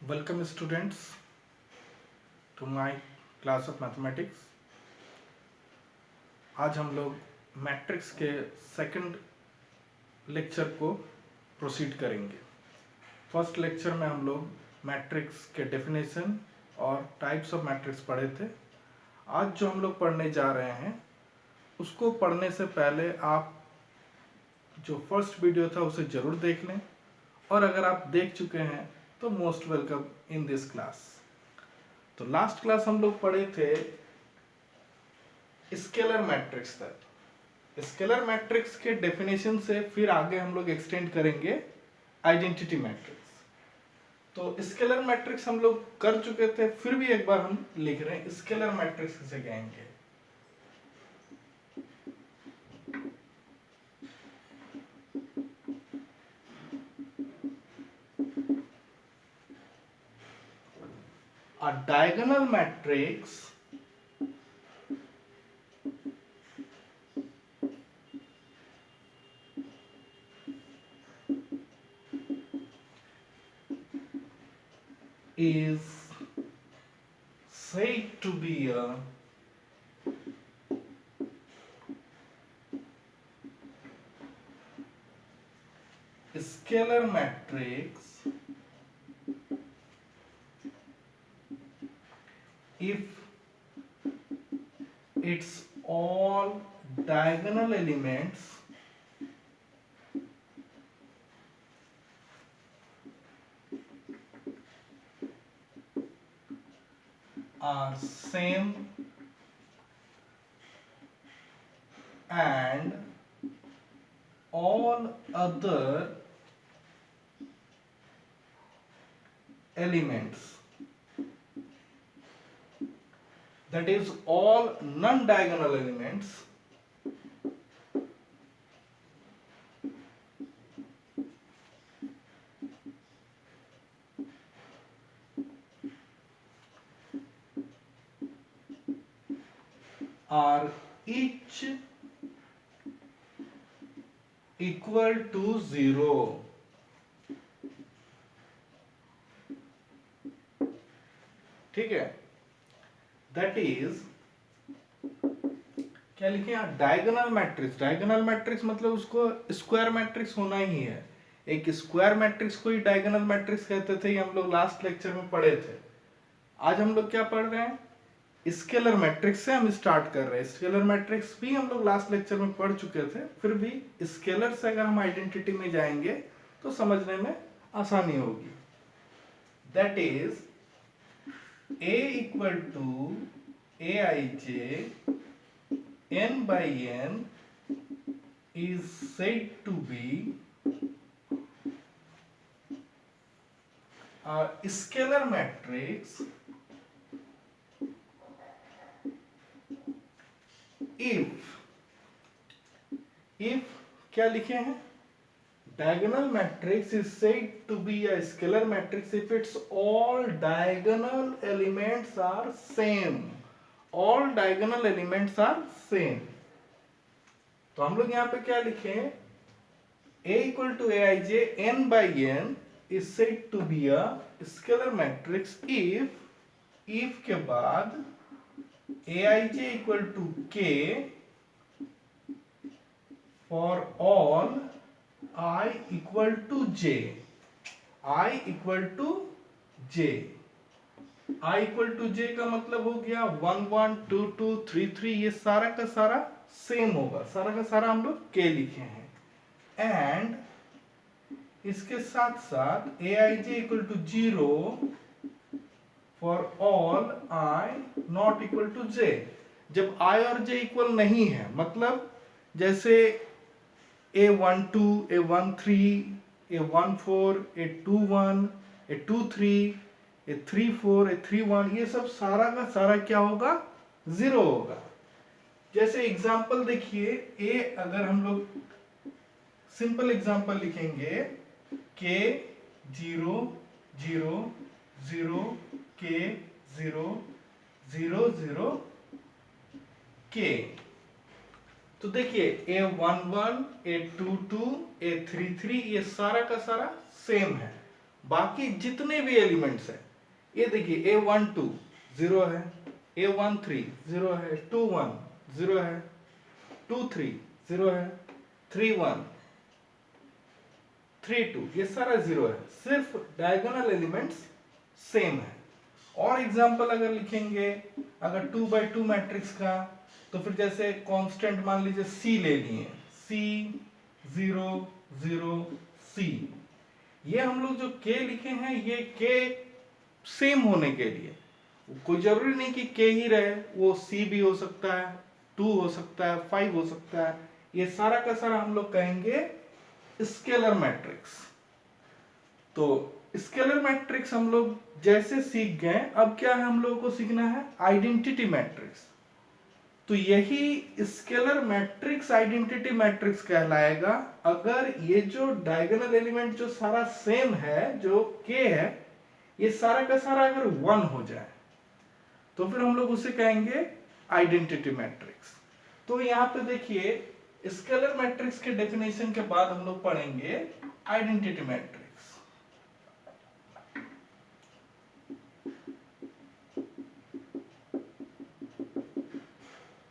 Welcome students to my class of mathematics. आज हम लोग मैट्रिक्स के सेकंड लेक्चर को प्रोसीड करेंगे। फर्स्ट लेक्चर में हम लोग मैट्रिक्स के डेफिनेशन और टाइप्स ऑफ मैट्रिक्स पढ़े थे। आज जो हम लोग पढ़ने जा रहे हैं उसको पढ़ने से पहले आप जो फर्स्ट वीडियो था उसे ज़रूर देख लें, और अगर आप देख चुके हैं तो most welcome in this class. तो लास्ट क्लास हम लोग पढ़े थे स्केलर मैट्रिक्स तक। स्केलर मैट्रिक्स के डेफिनेशन से फिर आगे हम लोग एक्सटेंड करेंगे आइडेंटिटी मैट्रिक्स। तो स्केलर मैट्रिक्स हम लोग कर चुके थे, फिर भी एक बार हम लिख रहे हैं स्केलर मैट्रिक्स किसे कहेंगे। A diagonal matrix is said to be a scalar matrix if its all diagonal elements are same and all other elements, that is all non-diagonal elements, are each equal to 0। ठीक है, that is क्या लिखे यहाँ, diagonal matrix. Diagonal matrix मतलब उसको square matrix होना ही है। एक स्क्वायर मैट्रिक्स को ही डायगोनल मैट्रिक्स कहते थे, ये हम लोग लास्ट लेक्चर में पढ़े थे। आज हम लोग क्या पढ़ रहे हैं, स्केलर मैट्रिक्स से हम स्टार्ट कर रहे हैं। स्केलर मैट्रिक्स भी हम लोग लास्ट लेक्चर में पढ़ चुके थे, फिर भी स्केलर से अगर हम आइडेंटिटी में जाएंगे तो समझने में आसानी होगी। That is A equal to Aij n by n is said to be a scalar matrix if क्या लिखे हैं, diagonal matrix is said to be a scalar matrix if its all diagonal elements are same। all diagonal elements are same। तो हम लोग यहाँ पे क्या लिखे, A equal to Aij n by n is said to be a scalar matrix if के बाद Aij equal to k for all I equal to j। I equal to j। I equal to j का मतलब हो गया 1 1 2 2 3 3, ये सारा का सारा सेम होगा, सारा का सारा हम लोग k लिखे हैं। एंड इसके साथ साथ aij equal to 0 for all I not equal to j। जब I और j इक्वल नहीं है, मतलब जैसे A12, A13, A14, A21, A23, A34, A31, ये सब सारा का सारा क्या होगा, 0 होगा। जैसे एग्जाम्पल देखिए, A अगर हम लोग सिंपल एग्जाम्पल लिखेंगे K 0 0 0 K 0 0 0 K, तो देखिए A11, A22, A33 ये सारा का सारा सेम है। बाकी जितने भी एलिमेंट्स है, ये देखिए A12 0 है, A13 0 है, 21 0 है, 23 0 है, 31 32 ये सारा 0 है, सिर्फ डायगोनल एलिमेंट्स सेम है। और एग्जांपल अगर लिखेंगे अगर 2 by 2 मैट्रिक्स का, तो फिर जैसे कांस्टेंट मान लीजिए C ले लिए, C 0 0 C, ये हम लोग जो K लिखे हैं ये K सेम होने के लिए, कोई जरूरी नहीं कि K ही रहे, वो C भी हो सकता है, 2 हो सकता है, 5 हो सकता है, ये सारा का सारा हम लोग कहेंगे स्केलर मैट्रिक्स। तो स्केलर मैट्रिक्स हम लोग जैसे सीख गए, अब क्या है हम लोगों को सीखना है आइडेंटिटी मैट्रिक्स। तो यही स्केलर मैट्रिक्स आइडेंटिटी मैट्रिक्स कहलाएगा अगर ये जो डायगोनल एलिमेंट जो सारा सेम है, जो K है, ये सारा का सारा अगर 1 हो जाए तो फिर हम लोग उसे कहेंगे आइडेंटिटी मैट्रिक्स। तो यहाँ पे देखिए स्केलर मैट्रिक्स के डेफिनेशन के बाद हम लोग पढ़ेंगे आइडेंटिटी मैट्रिक्स।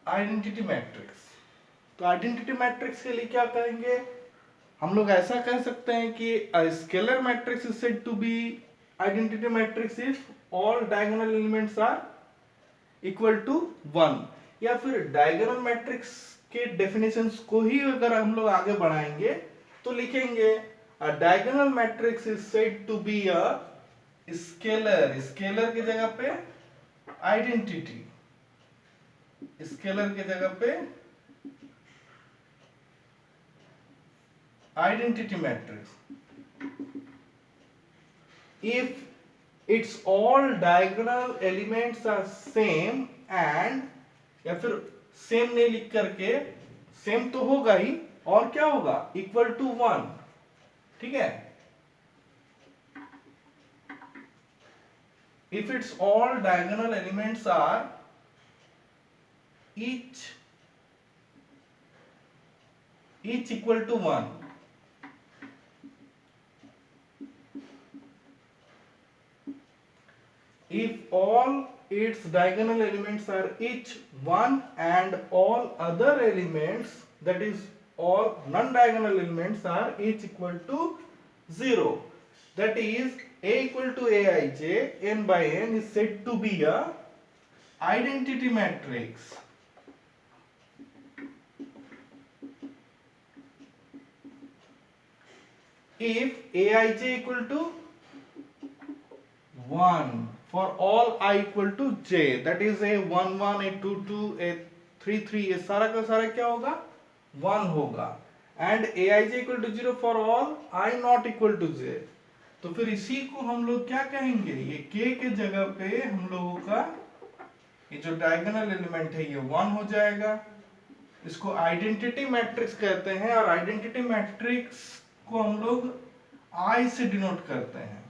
आइडेंटिटी मैट्रिक्स, तो आइडेंटिटी मैट्रिक्स के लिए क्या कहेंगे हम लोग, ऐसा कह सकते हैं कि a scalar matrix is said to be identity matrix if all diagonal elements are equal to 1, या फिर डायगोनल मैट्रिक्स के डेफिनेशंस को ही अगर हम लोग आगे बढ़ाएंगे तो लिखेंगे a diagonal matrix is said to be a scalar, scalar की जगह पे आइडेंटिटी, स्केलर की जगह पे identity matrix if its all diagonal elements are same and, या फिर सेम नहीं लिख करके, सेम तो होगा ही और क्या होगा इक्वल टू 1, ठीक है। if its all diagonal elements are each equal to 1, if all its diagonal elements are each 1 and all other elements, that is all non-diagonal elements are each equal to 0, that is A equal to Aij, n by n is said to be a identity matrix. If Aij equal to 1 for all I equal to j, that is A11, A22, A33, ये सारा का सारा क्या होगा 1 होगा, and Aij equal to 0 for all I not equal to j। तो फिर इसी को हम लोग क्या कहेंगे, ये k के जगह पे हम लोगों का ये जो डायगोनल एलिमेंट है ये 1 हो जाएगा, इसको आइडेंटिटी मैट्रिक्स कहते हैं, और आइडेंटिटी मैट्रिक्स को हम लोग I से डिनोट करते हैं।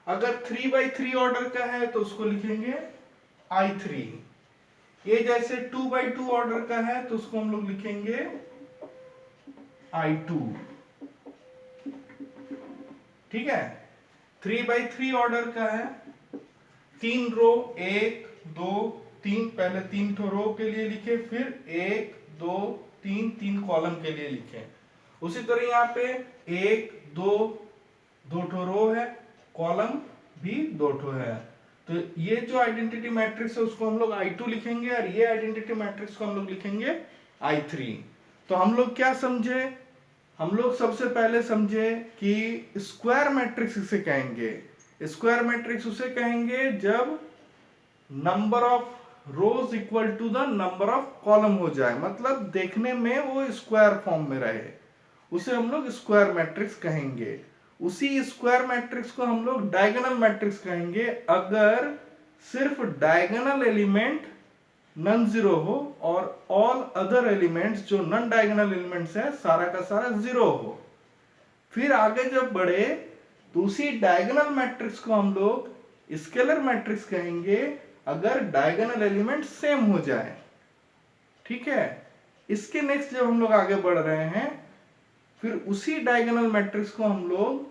अगर 3 by 3 ऑर्डर का है तो उसको लिखेंगे I3, ये जैसे 2 by 2 ऑर्डर का है तो उसको हम लोग लिखेंगे I2, ठीक है। 3 by 3 ऑर्डर का है, 3 रो 1 2 3, पहले 3 ठो रो के लिए लिखे, फिर 1 2 3 3 कॉलम के लिए लिखे। उसी तरह यहाँ पे 1 2 2 ठो रो है, कॉलम भी 2 ठो है, तो ये जो आइडेंटिटी मैट्रिक्स है उसको हम लोग I2 लिखेंगे, और ये आइडेंटिटी मैट्रिक्स को हम लोग लिखेंगे I3। तो हम लोग क्या समझे, हम लोग सबसे पहले समझे कि स्क्वायर मैट्रिक्स इसे कहेंगे। स्क्वायर मैट्रिक्स उसे कहेंगे जब number of rows equal to the number of column हो जाए, मतलब देखने में वो स्क्वायर फॉर्म में रहे, उसे हम लोग स्क्वायर मैट्रिक्स कहेंगे। उसी स्क्वायर मैट्रिक्स को हम लोग डायगोनल मैट्रिक्स कहेंगे अगर सिर्फ डायगोनल एलिमेंट नॉन जीरो हो और ऑल अदर एलिमेंट्स जो नॉन डायगोनल एलिमेंट्स है सारा का सारा जीरो हो। फिर आगे जब बढ़े तो उसी डायगोनल मैट्रिक्स को हम लोग स्केलर मैट्रिक्स कहेंगे अगर डायगोनल एलिमेंट सेम हो जाए, ठीक है। इसके नेक्स्ट जब हम लोग आगे बढ़ रहे हैं, फिर उसी डायगोनल मैट्रिक्स को हम लोग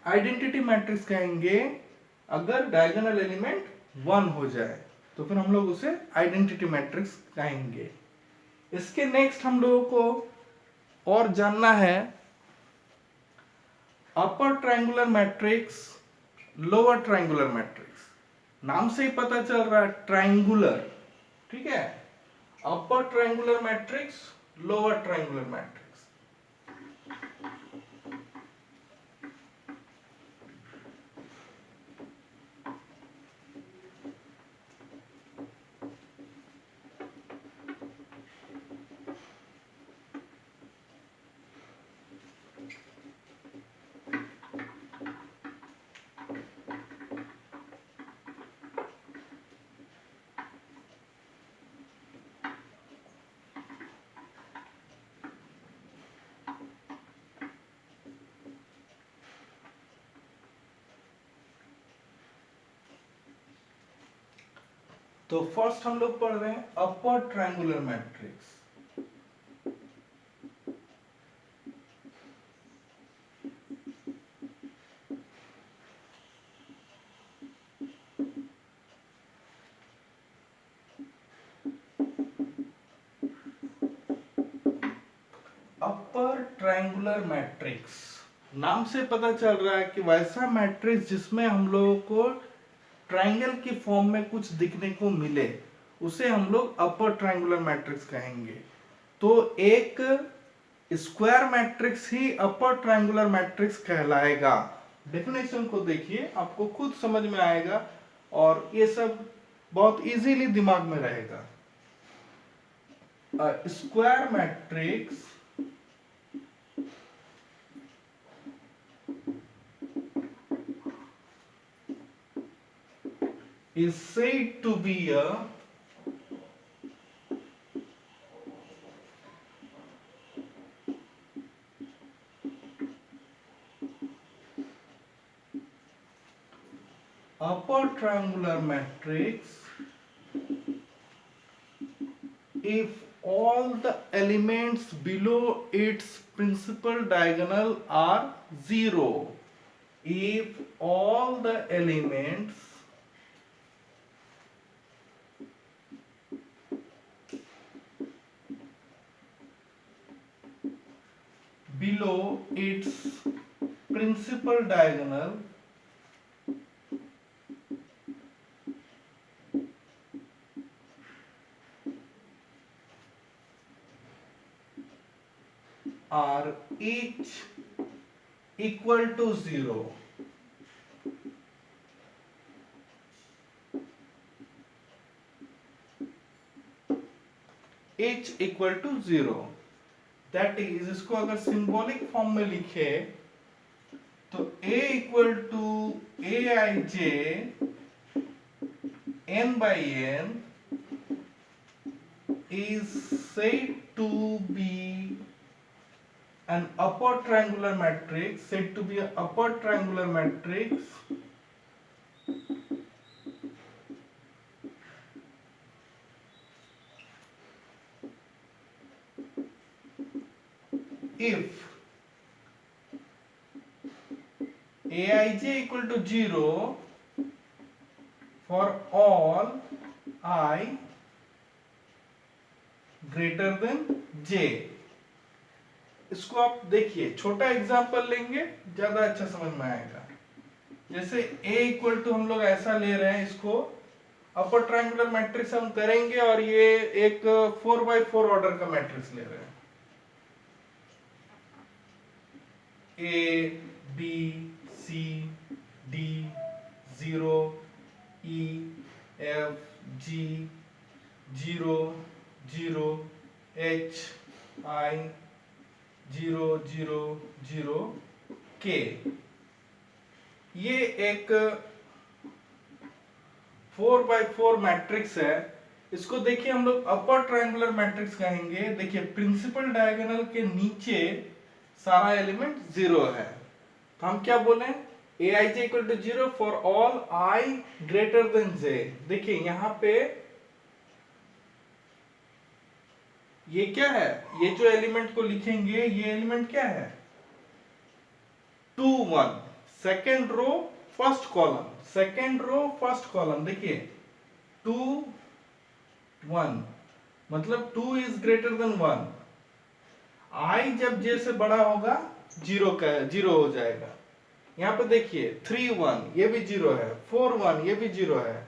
आइडेंटिटी मैट्रिक्स कहेंगे अगर डायगोनल एलिमेंट 1 हो जाए तो फिर हम लोग उसे आइडेंटिटी मैट्रिक्स कहेंगे। इसके नेक्स्ट हम लोगों को और जानना है upper triangular matrix, lower triangular matrix. नाम से ही पता चल रहा है ट्रायंगुलर, ठीक है। Upper triangular matrix, lower triangular matrix. तो फर्स्ट हम लोग पढ़ रहे हैं upper triangular matrix. Upper triangular matrix नाम से पता चल रहा है कि वैसा मैट्रिक्स जिसमें हम लोगों को ट्रायंगल की फॉर्म में कुछ दिखने को मिले उसे हम लोग अपर ट्रायंगुलर मैट्रिक्स कहेंगे। तो एक स्क्वायर मैट्रिक्स ही अपर ट्रायंगुलर मैट्रिक्स कहलाएगा। डेफिनेशन को देखिए, आपको खुद समझ में आएगा और ये सब बहुत इजीली दिमाग में रहेगा। Square matrix is said to be a upper triangular matrix if all the elements below its principal diagonal are 0. If all the elements below its principal diagonal are each equal to 0. Each equal to 0. That is, इसको अगर symbolic form में लिखे तो a equal to a I j n by n is said to be an upper triangular matrix, said to be an upper triangular matrix if aij equal to 0 for all I greater than j। इसको आप देखिए, छोटा example लेंगे ज्यादा अच्छा समझ में आएगा। जैसे a इक्वल टू हम लोग ऐसा ले रहे हैं, इसको अपर ट्रायंगुलर मैट्रिक्स हम करेंगे और ये एक 4x4 ऑर्डर का मैट्रिक्स ले रहे हैं। A B C D 0 E F G 0 0 H I 0 0 0 K। ये एक 4x4 मैट्रिक्स है। इसको देखिए हम लोग अपर ट्रायंगुलर मैट्रिक्स कहेंगे। देखिए प्रिंसिपल डायगोनल के नीचे सारा एलिमेंट 0 है, तो हम क्या बोले, A I J equal to 0 for all I greater than J. देखिए यहां पे ये क्या है, ये जो एलिमेंट को लिखेंगे ये एलिमेंट क्या है 2 1 second row first column, second row first column, देखिए 2 1, मतलब 2 इज ग्रेटर देन 1। आई जब जे से बड़ा होगा जीरो का जीरो हो जाएगा। यहाँ पे देखिए 3 1 ये भी जीरो है, 4 1 ये भी जीरो है।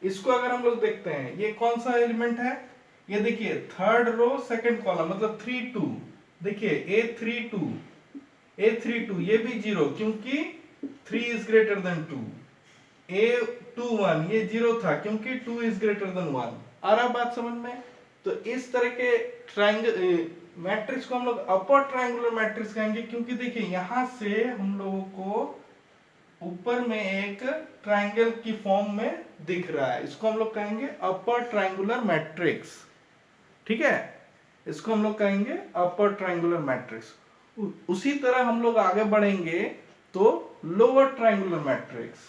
इसको अगर हम लोग देखते हैं ये कौन सा एलिमेंट है, ये देखिए थर्ड रो सेकंड कॉलम, मतलब 3 2, देखिए A32 ये भी जीरो, क्योंकि 3 इज ग्रेटर देन 2। A21 ये जीरो था क्योंकि 2 इज ग्रेटर देन 1। आ रहा बात समझ में? तो इस तरह के ट्रायंगल मैट्रिक्स को हम लोग अपर ट्रायंगुलर मैट्रिक्स कहेंगे, क्योंकि देखिए यहां से हम लोगों को ऊपर में एक ट्रायंगल की फॉर्म में दिख रहा है, इसको हम लोग कहेंगे अपर ट्रायंगुलर मैट्रिक्स। ठीक है, इसको हम लोग कहेंगे अपर ट्रायंगुलर मैट्रिक्स। उसी तरह हम लोग आगे बढ़ेंगे तो lower triangular matrix.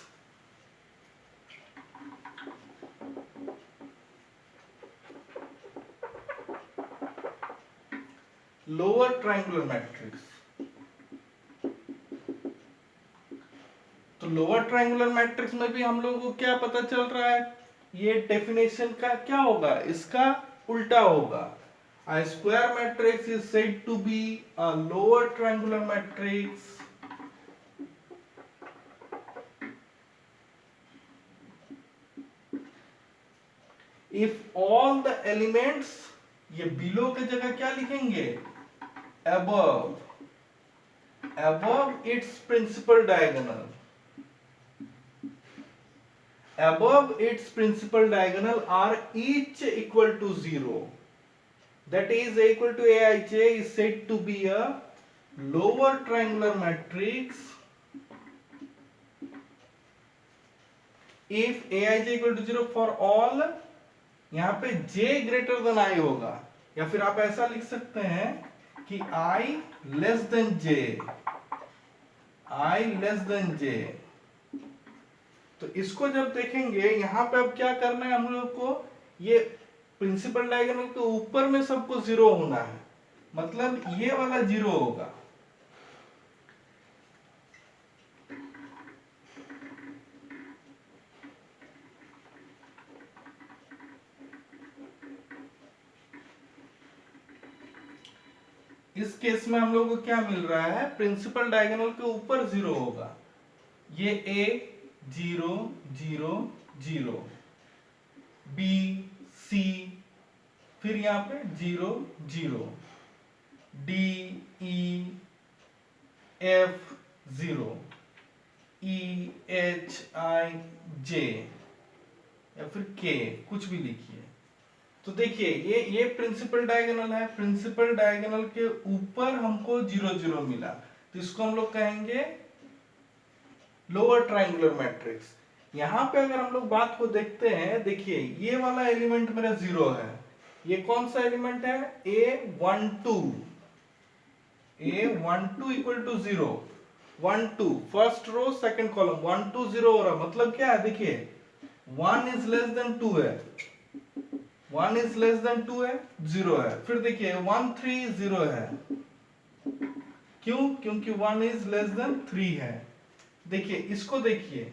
Lower triangular matrix, तो लोअर ट्रायंगुलर मैट्रिक्स में भी हम लोगों को क्या पता चल रहा है, ये डेफिनेशन का क्या होगा, इसका उल्टा होगा। A square matrix is said to be a lower triangular matrix if all the elements, ये below की जगह क्या लिखेंगे, above its principal diagonal, above its principal diagonal are each equal to 0, that is equal to Aij is said to be a lower triangular matrix if Aij equal to 0 for all, यहां पे j greater than i होगा, या फिर आप ऐसा लिख सकते हैं कि i लेस देन j। तो इसको जब देखेंगे यहां पे अब क्या करना है हम लोग को, ये प्रिंसिपल डायगोनल के ऊपर में सबको जीरो होना है, मतलब ये वाला जीरो होगा। इस केस में हम लोग को क्या मिल रहा है, प्रिंसिपल डायगोनल के ऊपर जीरो होगा, ये A 0 0 0, B C, फिर यहां पे 0 0, D E F 0, E H I J, या फिर K, कुछ भी लिखिए। तो देखिए ये प्रिंसिपल डायगोनल है, प्रिंसिपल डायगोनल के ऊपर हमको 0 0 मिला, तो इसको हम लोग कहेंगे लोअर ट्रायंगुलर मैट्रिक्स। यहां पे अगर हम लोग बात को देखते हैं, देखिए ये वाला एलिमेंट मेरा 0 है, ये कौन सा एलिमेंट है, A12 equal to 0, 1 2 first row second column 1 2 0 हो रहा, मतलब क्या है, देखिए 1 इज लेस देन 2 है, 1 इज लेस देन 2 है, 0 है। फिर देखिए 1 3 0 है, क्यों, क्योंकि 1 इज लेस देन 3 है। देखिए इसको देखिए,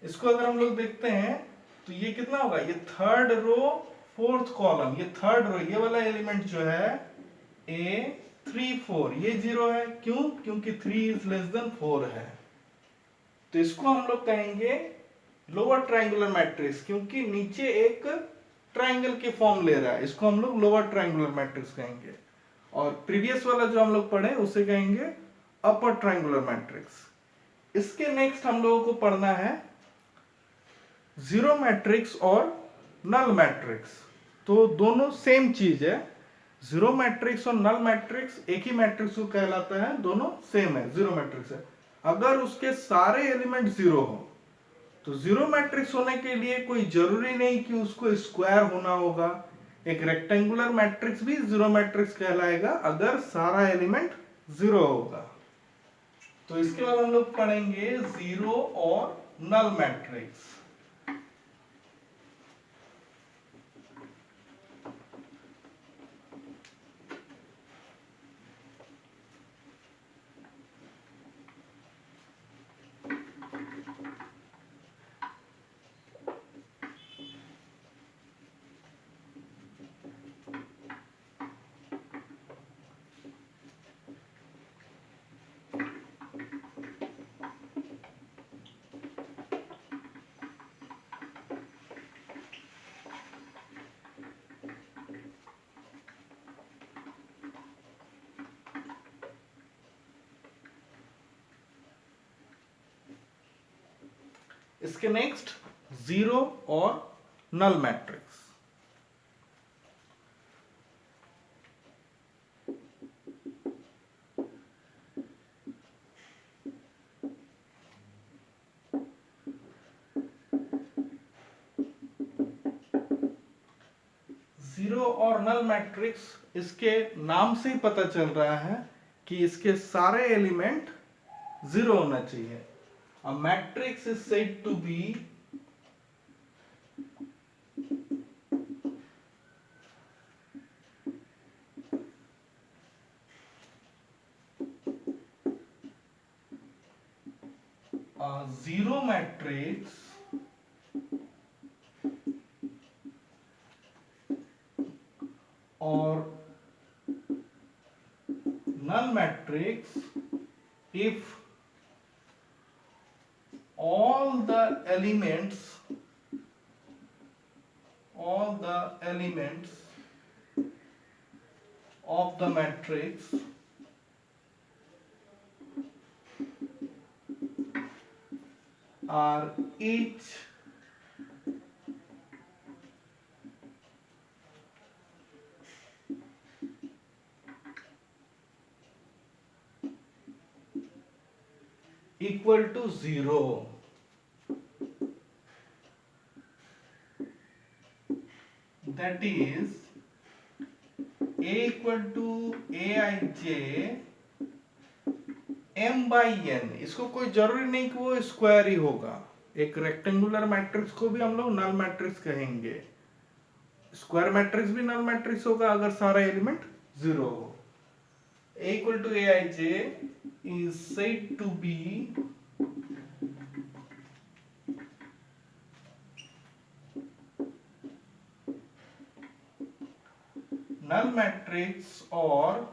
इसको अगर हम लोग देखते हैं तो ये कितना होगा, ये थर्ड रो फोर्थ कॉलम, ये थर्ड रो, ये वाला एलिमेंट जो है A34 ये 0 है, क्यों, क्योंकि 3 इज लेस देन 4 है। तो इसको हम लोग कहेंगे लोअर ट्रायंगुलर मैट्रिक्स, क्योंकि नीचे एक ट्रायंगल की फॉर्म ले रहा है, इसको हम लोग लोअर ट्रायंगुलर मैट्रिक्स कहेंगे। और प्रीवियस वाला जो हम लोग पढ़े उसे कहेंगे अपर ट्रायंगुलर मैट्रिक्स। इसके नेक्स्ट हम लोगों को पढ़ना है जीरो मैट्रिक्स और नल मैट्रिक्स। तो दोनों सेम चीज है, जीरो मैट्रिक्स और नल मैट्रिक्स एक ही मैट्रिक्स को कहलाता है, दोनों सेम है, जीरो मैट्रिक्स है। अगर उसके सारे एलिमेंट जीरो हो, तो जीरो मैट्रिक्स होने के लिए कोई जरूरी नहीं कि उसको स्क्वायर होना होगा, एक रेक्टेंगुलर मैट्रिक्स भी जीरो मैट्रिक्स कहलाएगा अगर सारा एलिमेंट जीरो होगा। तो इसके बाद हम लोग पढ़ेंगे जीरो और नल मैट्रिक्स। इसके नेक्स्ट जीरो और नल मैट्रिक्स। जीरो और नल मैट्रिक्स, इसके नाम से ही पता चल रहा है कि इसके सारे एलिमेंट जीरो होना चाहिए। A matrix is said to be a zero matrix or null matrix if all the elements of the matrix are each equal to zero. That is A equal to Aij m by n। इसको कोई जरूरी नहीं कि वो square ही होगा। एक rectangular matrix को भी हम लोग नल मैट्रिक्स कहेंगे। स्क्वायर मैट्रिक्स भी नल मैट्रिक्स होगा अगर सारा एलिमेंट जीरो हो। A equal to Aij is said to be null matrix or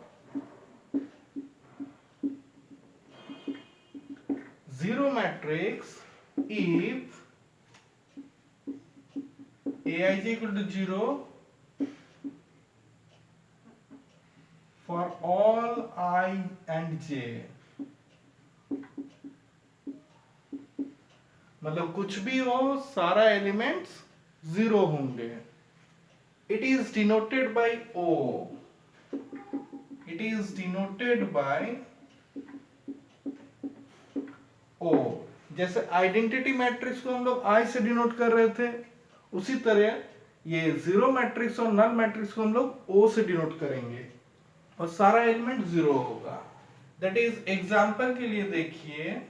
zero matrix if Aij equal to 0 for all I and j। मतलब कुछ भी हो, सारा एलिमेंट्स जीरो होंगे। It is denoted by O। It is denoted by O। जैसे identity matrix को हम लोग I से डिनोट कर रहे थे, उसी तरह ये जीरो मैट्रिक्स और नल मैट्रिक्स को हम लोग O से डिनोट करेंगे और सारा एलिमेंट जीरो होगा। दैट इज एग्जांपल के लिए देखिए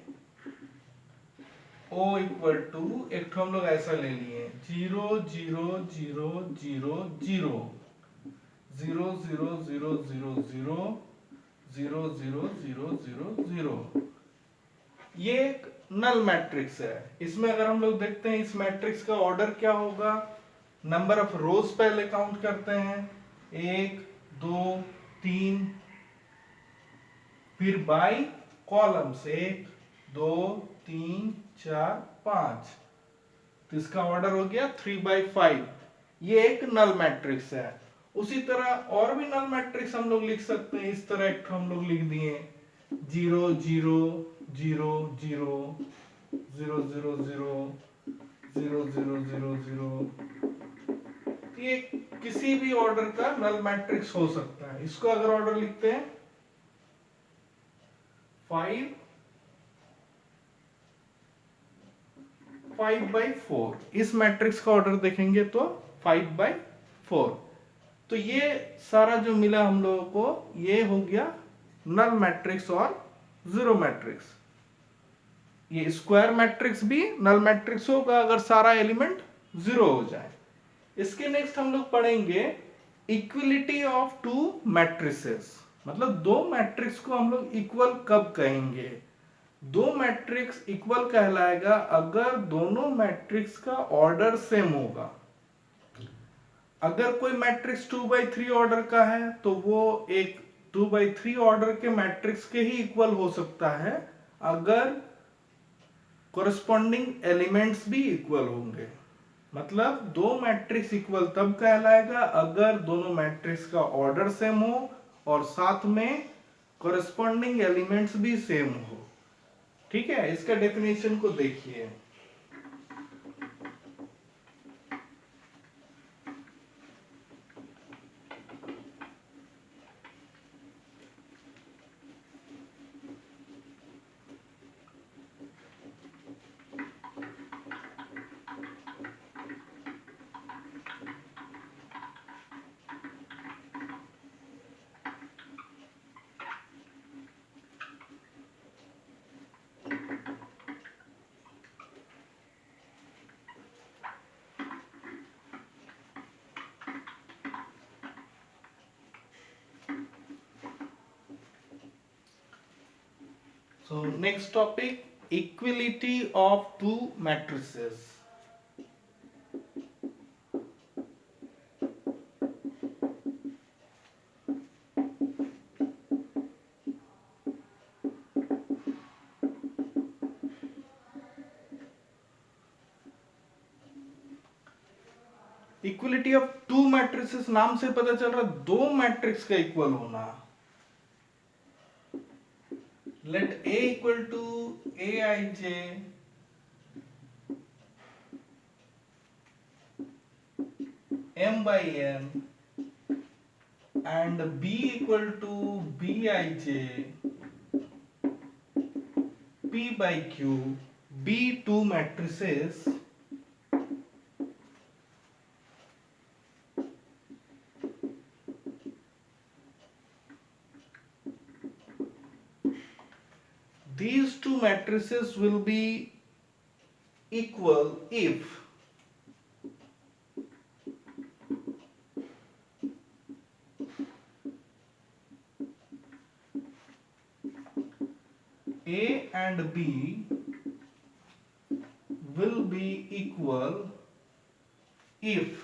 O इक्वल टू, एक तो हम लोग ऐसा ले लिए 0 0 0 0 0 0 0 0 0 0 0 0 0 0 0। ये एक नल मैट्रिक्स है। इसमें अगर हम लोग देखते हैं इस मैट्रिक्स का ऑर्डर क्या होगा, नंबर ऑफ रोज पहले काउंट करते हैं, 1 2 3, फिर बाई कॉलम्स 1 2 3 4 5, तो इसका ऑर्डर हो गया 3/5। ये एक नल मैट्रिक्स है। उसी तरह और भी नल मैट्रिक्स हम लोग लिख सकते हैं। इस तरह एक हम लोग लिख दिए 0 0 0 0 0 0 0 0 0 0 0। ये किसी भी ऑर्डर का नल मैट्रिक्स हो सकता है। इसको अगर ऑर्डर लिखते हैं 5/4, इस मैट्रिक्स का ऑर्डर देखेंगे तो 5/4। तो ये सारा जो मिला हम लोगों को, ये हो गया नल मैट्रिक्स और जीरो मैट्रिक्स। ये स्क्वायर मैट्रिक्स भी नल मैट्रिक्स होगा अगर सारा एलिमेंट जीरो हो जाए। इसके नेक्स्ट हम लोग पढ़ेंगे इक्विलिटी ऑफ टू मैट्रिसेस। मतलब दो मैट्रिक्स को हम लोग इक्वल कब कहेंगे। दो मैट्रिक्स इक्वल कहलाएगा अगर दोनों मैट्रिक्स का ऑर्डर सेम होगा। अगर कोई मैट्रिक्स 2/3 ऑर्डर का है तो वो एक 2/3 ऑर्डर के मैट्रिक्स के ही इक्वल हो सकता है अगर कोरस्पॉन्डिंग एलिमेंट्स भी इक्वल होंगे। मतलब दो मैट्रिक्स इक्वल तब कहलाएगा अगर दोनों मैट्रिक्स का ऑर्डर सेम हो और साथ में कोरस्पॉन्डिंग एलिमेंट्स भी सेम हो। ठीक है, इसका डेफिनेशन को देखिए। So next topic, equality of two matrices. Equality of to matrices नाम से पता चल रहा दो मैट्रिक्स का इक्वल होना. Let A equal to Aij m by n and B equal to Bij P by Q be two matrices these two matrices will be equal if A and B will be equal if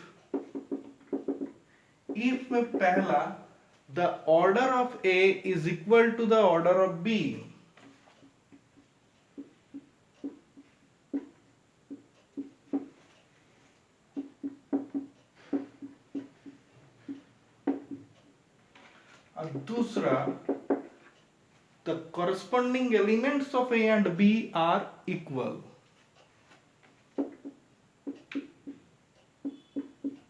में पहला the order of A is equal to the order of B. और दूसरा the corresponding elements of A and B are equal.